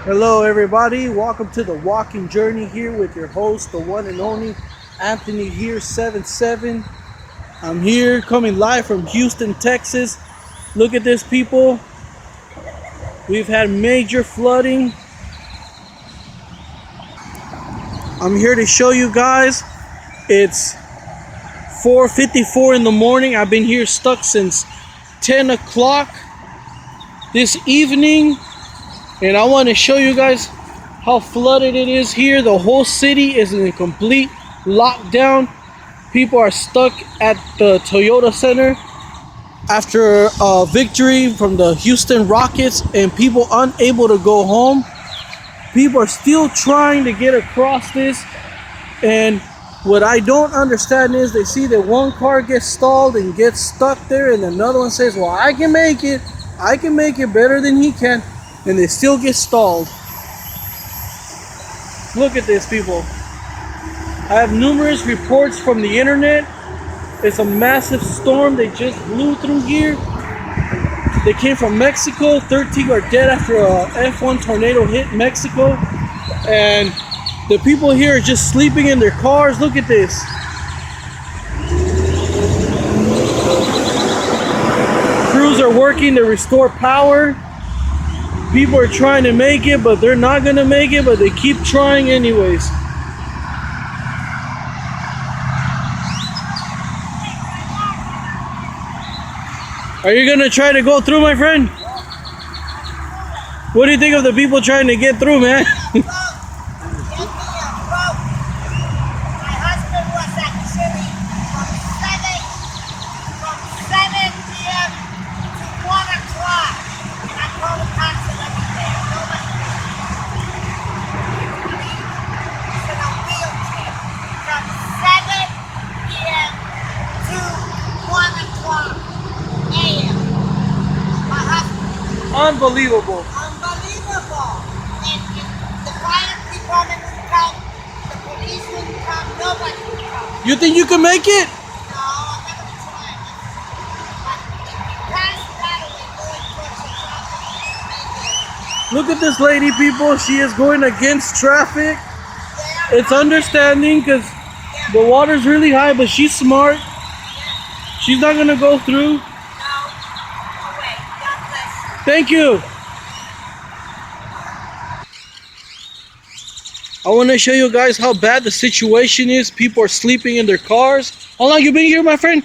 Hello everybody, welcome to the walking journey here with your host, the one and only Anthony here 77. I'm here coming live from Houston, Texas. Look at this, people. We've had major flooding. I'm here to show you guys. It's 4:54 in the morning. I've been here stuck since 10 o'clock this evening, and I want to show you guys how flooded it is here. The whole city is in a complete lockdown. People are stuck at the Toyota Center after a victory from the Houston Rockets, and people unable to go home. People are still trying to get across this, and what I don't understand is they see that one car gets stalled and gets stuck there, and another one says, well, I can make it better than he can, and they still get stalled. Look at this, people. I have numerous reports from the internet. It's a massive storm. They just blew through here. They came from Mexico. 13 are dead after a F1 tornado hit Mexico. And the people here are just sleeping in their cars. Look at this. Crews are working to restore power. People are trying to make it, but they're not going to make it, but they keep trying anyways. Are you going to try to go through, my friend? What do you think of the people trying to get through, man? Unbelievable. Unbelievable. And the fire department would come, the police would come, nobody would come. You think you can make it? No, I'm not going to try. But if you pass that way, going towards the traffic, Look at this lady, people. She is going against traffic. It's understanding because the water's really high, but she's smart. She's not going to go through. Thank you. I want to show you guys how bad the situation is. People are sleeping in their cars. How long you been here, my friend?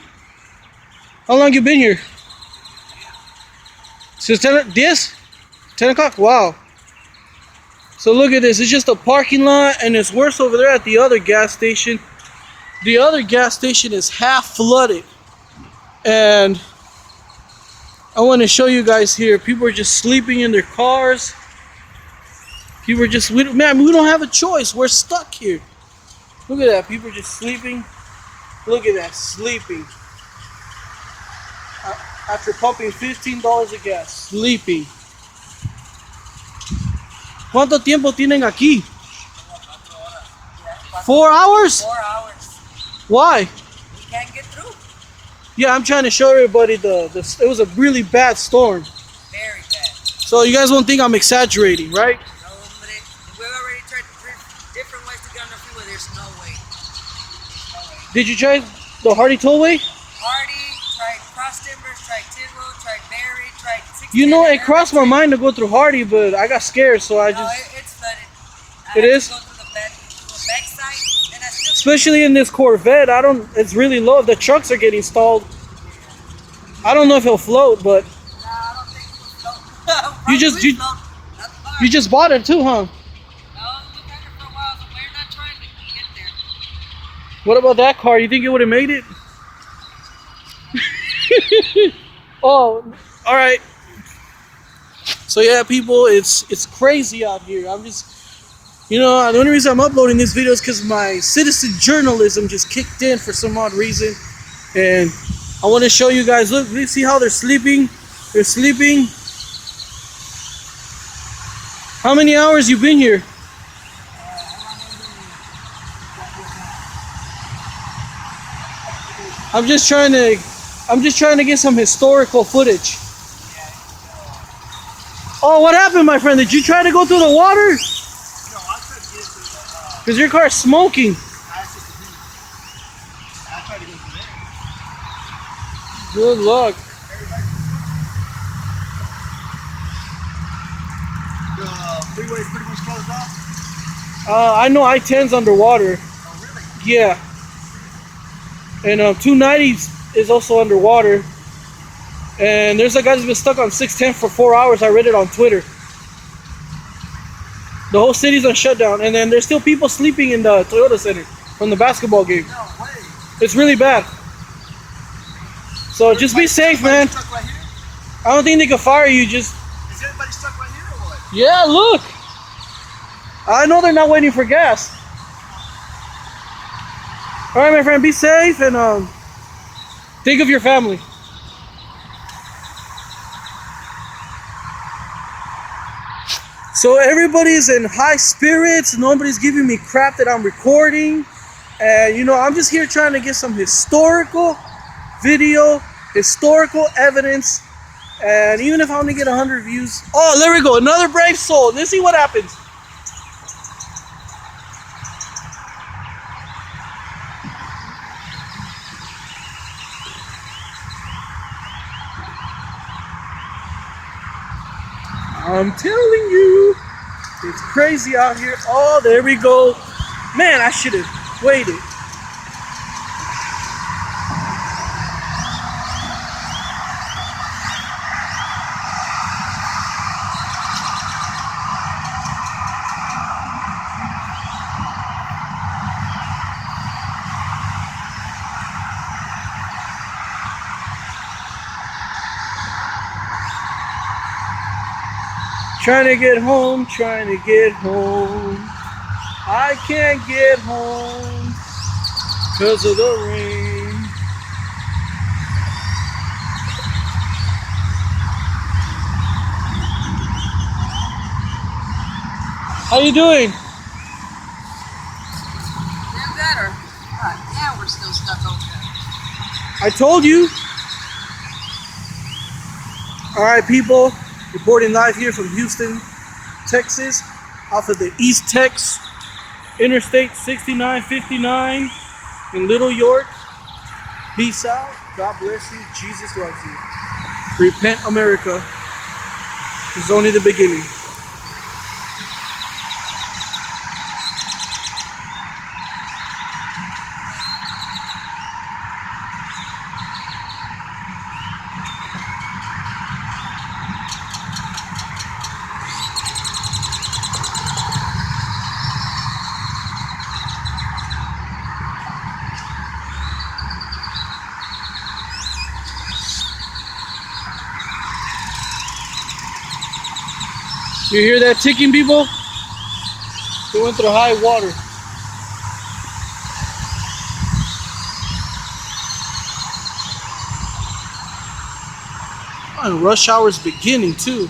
How long you been here? Since 10 o'clock? Wow. So look at this. It's just a parking lot, and it's worse over there at the other gas station. The other gas station is half flooded. And I want to show you guys here. People are just sleeping in their cars. People are just, man, we don't have a choice. We're stuck here. Look at that. People are just sleeping. Look at that, sleeping. After pumping $15 of gas, sleeping. ¿Cuánto tiempo tienen aquí? 4 hours? 4 hours. Why? We can't get through. Yeah, I'm trying to show everybody it was a really bad storm. Very bad. So you guys won't think I'm exaggerating, right? No, but we already tried different ways to get on the freeway. There's no way. Did you try the Hardy Tollway? Hardy, tried Cross Timbers, tried Tidwell, tried Berry, tried 16. You know, it crossed my mind to go through Hardy, but I got scared, so I just... No, it's flooded. It is? Go through the back side, and I still... Especially in this Corvette, it's really low. The trucks are getting stalled. I don't know if it'll float, but... No, I don't think it will float. You just bought it too, huh? No, we've had it for a while, so we're not trying to get there. What about that car? You think it would have made it? Oh, all right. So yeah, people, it's crazy out here. I'm just, the only reason I'm uploading this video is because my citizen journalism just kicked in for some odd reason, and I want to show you guys. Look, see how they're sleeping. They're sleeping. How many hours you been here? I'm just trying to get some historical footage. Oh, what happened, my friend? Did you try to go through the water? No, I tried to get to the, Because your car's smoking. I tried to go to there. Good luck. The freeway is pretty much closed off. I know I-10's underwater. Oh, really? Yeah. And 290 is also underwater. And there's a guy that's been stuck on 610 for 4 hours. I read it on Twitter. The whole city's on shutdown. And then there's still people sleeping in the Toyota Center from the basketball game. No way. It's really bad. So just be safe, man. Stuck right here? I don't think they can fire you. Just Is everybody stuck right here or what? yeah, look. I know they're not waiting for gas. All right, my friend, be safe and think of your family. So everybody's in high spirits. Nobody's giving me crap that I'm recording. And you know, I'm just here trying to get some historical video, historical evidence. And even if I only get 100 views. Oh, there we go. Another brave soul. Let's see what happens. I'm telling you, it's crazy out here. Oh, there we go. Man, I should have waited. Trying to get home, trying to get home. I can't get home because of the rain. How you doing? They're better. God damn, we're still stuck over there. I told you. All right, people. Reporting live here from Houston, Texas, off of the East Tex Interstate 6959 in Little York. Peace out. God bless you. Jesus loves you. Repent, America. This is only the beginning. You hear that ticking, people? They went through high water. Oh, and rush hour is beginning too.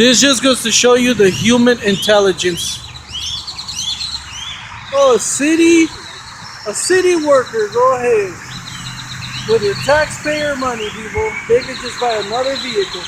This just goes to show you the human intelligence. Oh, a city worker, go ahead. With your taxpayer money, people, they could just buy another vehicle.